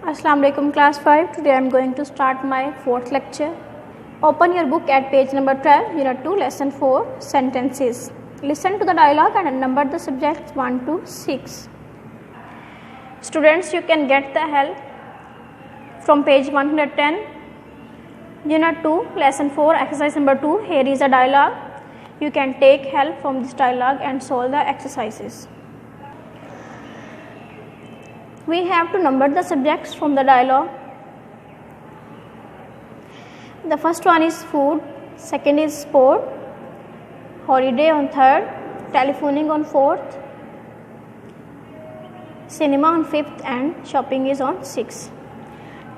Assalamu alaikum class 5. Today I am going to start my fourth lecture. Open your book at page number 12, unit 2, lesson 4, sentences. Listen to the dialogue and number the subjects 1 to 6. Students, you can get the help from page 110, unit 2, lesson 4, exercise number 2. Here is a dialogue. You can take help from this dialogue and solve the exercises. We have to number the subjects from the dialogue. The first one is food, second is sport, holiday on third, telephoning on fourth, cinema on fifth, and shopping is on sixth.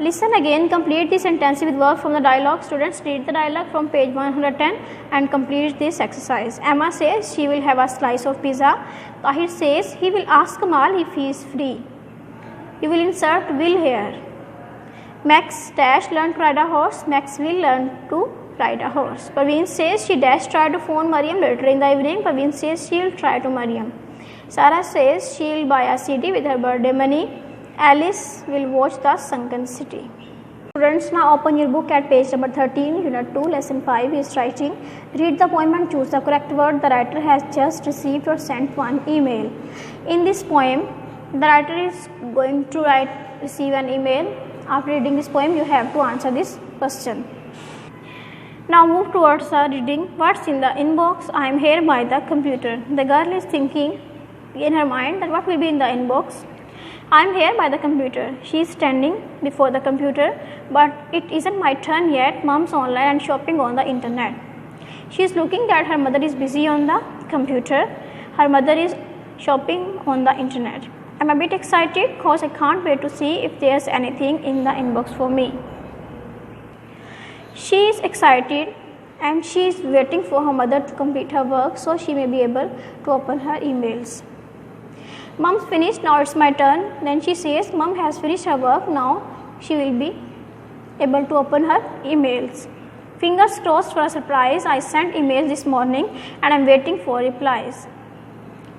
Listen again, complete the sentence with work from the dialogue. Students, read the dialogue from page 110 and complete this exercise. Emma says she will have a slice of pizza. Tahir says he will ask Kamal if he is free. You will insert will here. Max dash learn to ride a horse. Max will learn to ride a horse. Parveen says she dash tried to phone Mariam later in the evening. Parveen says she will try to Mariam. Sarah says she will buy a CD with her birthday money. Alice will watch the sunken city. Students, now open your book at page number 13, unit 2, lesson 5 is writing. Read the poem and choose the correct word. The writer has just received or sent one email. In this poem, the writer is going to receive an email. After reading this poem, you have to answer this question. Now move towards the reading. What's in the inbox? I am here by the computer. The girl is thinking in her mind that what will be in the inbox. I am here by the computer. She is standing before the computer, but it isn't my turn yet. Mom's online and shopping on the internet. She is looking that her mother is busy on the computer. Her mother is shopping on the internet. I'm a bit excited because I can't wait to see if there's anything in the inbox for me. She is excited and she is waiting for her mother to complete her work so she may be able to open her emails. Mom's finished, now it's my turn. Then she says, Mom has finished her work, now she will be able to open her emails. Fingers crossed for a surprise. I sent emails this morning and I'm waiting for replies.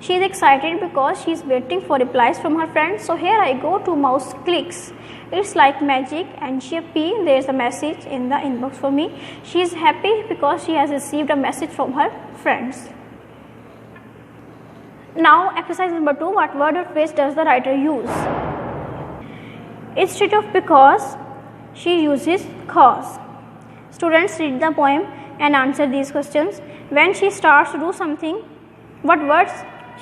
She is excited because she is waiting for replies from her friends. So here I go to mouse clicks. It's like magic and GFP, there is a message in the inbox for me. She is happy because she has received a message from her friends. Now exercise number 2, what word or phrase does the writer use? Instead of because, she uses cause. Students, read the poem and answer these questions. When she starts to do something, what words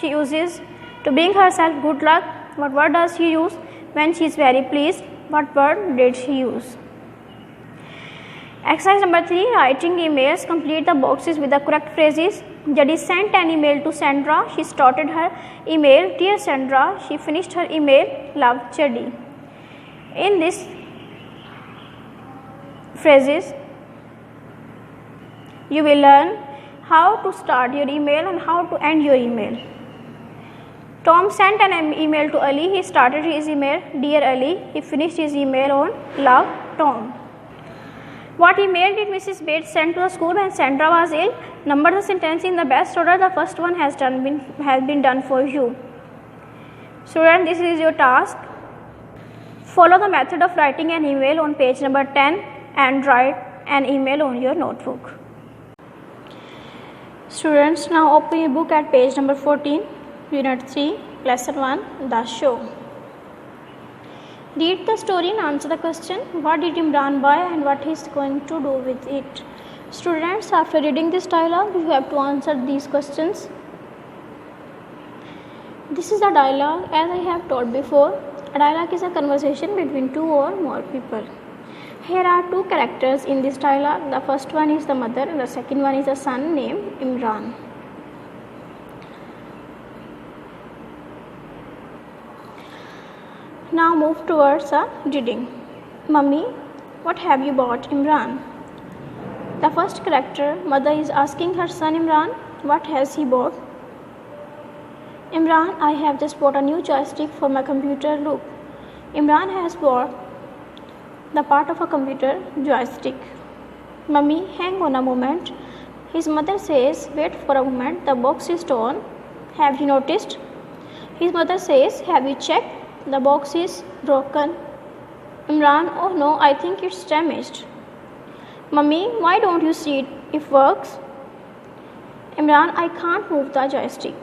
she uses to bring herself good luck? What word does she use when she is very pleased? What word did she use? Exercise number 3, writing emails. Complete the boxes with the correct phrases. Jaddy sent an email to Sandra. She started her email, Dear Sandra. She finished her email, Love Jaddy. In these phrases, you will learn how to start your email and how to end your email. Tom sent an email to Ali. He started his email, Dear Ali. He finished his email on Love Tom. What email did Mrs. Bates send to the school when Sandra was ill? Number the sentence in the best order. The first one has been done for you. Student, this is your task. Follow the method of writing an email on page number 10 and write an email on your notebook. Students, now open your book at page number 14, unit 3, lesson 1, The Show. Read the story and answer the question, what did Imran buy and what he is going to do with it? Students, after reading this dialogue, you have to answer these questions. This is the dialogue. As I have told before, a dialogue is a conversation between two or more people. Here are two characters in this dialogue. The first one is the mother and the second one is a son named Imran. Now move towards the reading. Mummy, what have you bought Imran? The first character, mother, is asking her son Imran, what has he bought? Imran, I have just bought a new joystick for my computer. Look. Imran has bought the part of a computer joystick. Mummy, hang on a moment. His mother says, wait for a moment, the box is torn. Have you noticed? His mother says, have you checked? The box is broken. Imran, oh no, I think it's damaged. Mummy, why don't you see if it works? Imran, I can't move the joystick.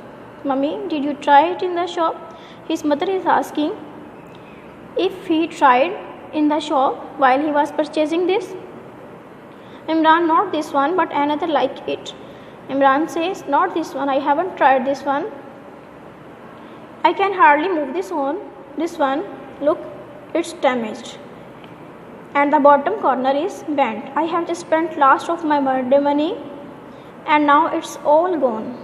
Mummy, did you try it in the shop? His mother is asking if he tried in the shop while he was purchasing this. Imran, not this one, but another like it. Imran says, not this one, I haven't tried this one. I can hardly move this one. Look, it's damaged. And the bottom corner is bent. I have just spent last of my birthday money and now it's all gone.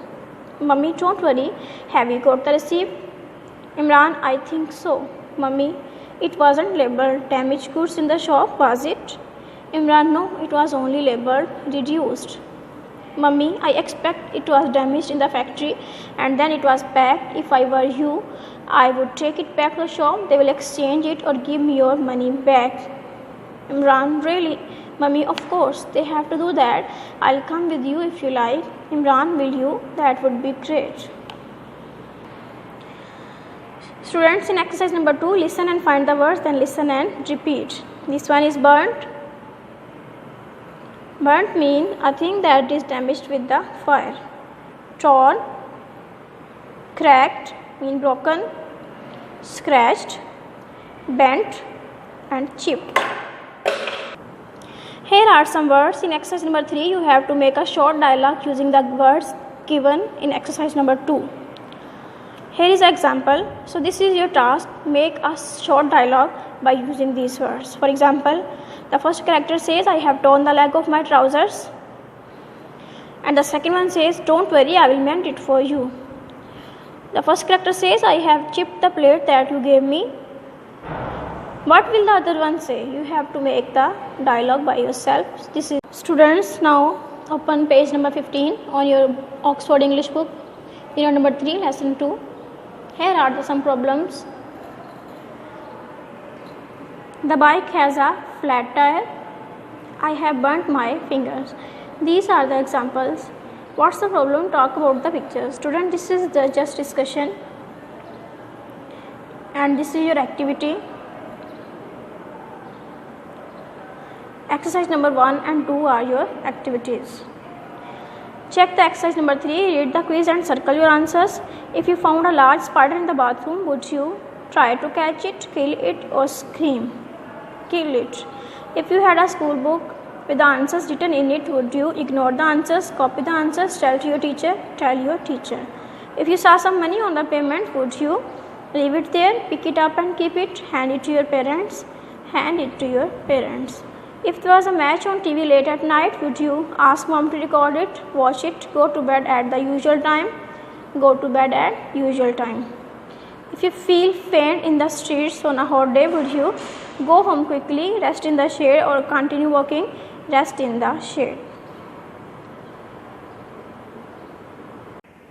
Mummy, don't worry, have you got the receipt? Imran, I think so. Mummy, it wasn't labeled damaged goods in the shop, was it? Imran, no, it was only labeled reduced. Mummy, I expect it was damaged in the factory and then it was packed. If I were you, I would take it back to the shop. They will exchange it or give me your money back. Imran, really? Mummy, of course, they have to do that. I'll come with you if you like. Imran, will you? That would be great. Students, in exercise number 2, listen and find the words, then listen and repeat. This one is burnt. Burnt mean a thing that is damaged with the fire. Torn, cracked mean broken, scratched, bent and chipped. Here are some words. In exercise number 3, you have to make a short dialogue using the words given in exercise number 2. Here is an example. So this is your task. Make a short dialogue by using these words. For example, the first character says, I have torn the leg of my trousers. And the second one says, don't worry, I will mend it for you. The first character says, I have chipped the plate that you gave me. What will the other one say? You have to make the dialogue by yourself. This is students. Now open page number 15 on your Oxford English book. Unit number 3, lesson 2. Here are some problems. The bike has a flat tire. I have burnt my fingers. These are the examples. What's the problem? Talk about the pictures. Student, this is the just discussion. And this is your activity. Exercise number 1 and 2 are your activities. Check the exercise number 3, read the quiz and circle your answers. If you found a large spider in the bathroom, would you try to catch it, kill it or scream? Kill it. If you had a school book with the answers written in it, would you ignore the answers, copy the answers, tell your teacher? Tell your teacher. If you saw some money on the pavement, would you leave it there, pick it up and keep it, hand it to your parents? Hand it to your parents. If there was a match on TV late at night, would you ask mom to record it, watch it, go to bed at the usual time? Go to bed at usual time. If you feel faint in the streets on a hot day, would you go home quickly, rest in the shade or continue walking, rest in the shade?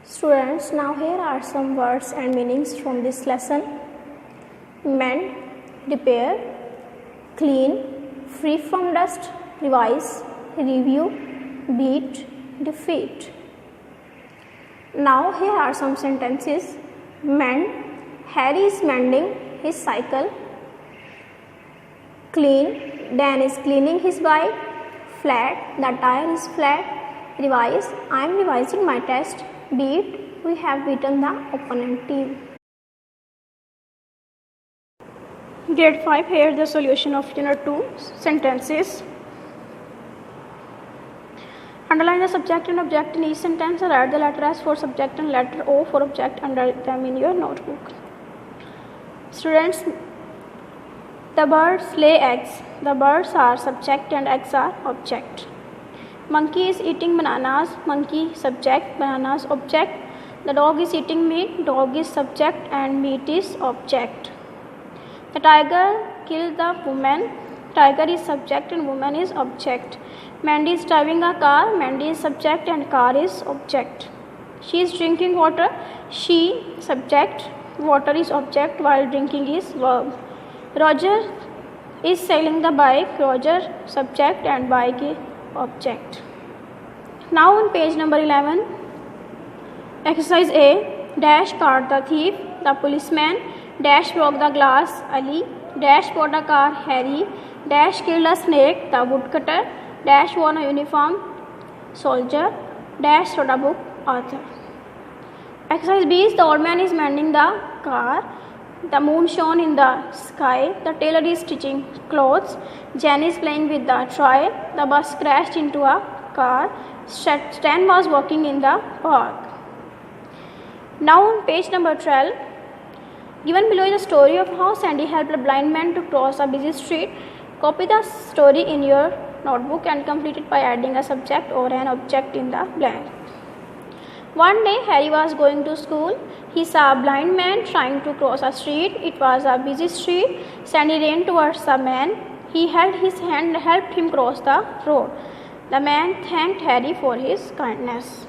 Students, now here are some words and meanings from this lesson. Mend, repair, clean, free from dust, revise, review, beat, defeat. Now here are some sentences. Mend, Harry is mending his cycle. Clean, Dan is cleaning his bike. Flat, the tire is flat. Revise, I am revising my test. Beat, we have beaten the opponent team. Grade 5, here the solution of Unit 2 sentences. Underline the subject and object in each sentence and write the letter S for subject and letter O for object under them in your notebook. Students, the birds lay eggs. The birds are subject and eggs are object. Monkey is eating bananas. Monkey subject, bananas object. The dog is eating meat. Dog is subject and meat is object. The tiger killed the woman. Tiger is subject and woman is object. Mandy is driving a car. Mandy is subject and car is object. She is drinking water. She subject. Water is object while drinking is verb. Roger is sailing the bike. Roger subject and bike is object. Now on page number 11, exercise A. Dash caught the thief. The policeman. Dash broke the glass. Ali. Dash bought a car. Harry. Dash killed a snake. The woodcutter. Dash won a uniform. Soldier. Dash wrote a book. Author. Exercise B is the old man is mending the car. The moon shone in the sky. The tailor is stitching clothes. Jen is playing with the toy. The bus crashed into a car. Stan was walking in the park. Now on page number 12, given below is a story of how Sandy helped a blind man to cross a busy street. Copy the story in your notebook and complete it by adding a subject or an object in the blank. One day Harry was going to school. He saw a blind man trying to cross a street. It was a busy street. Sandy ran towards the man. He held his hand and helped him cross the road. The man thanked Harry for his kindness.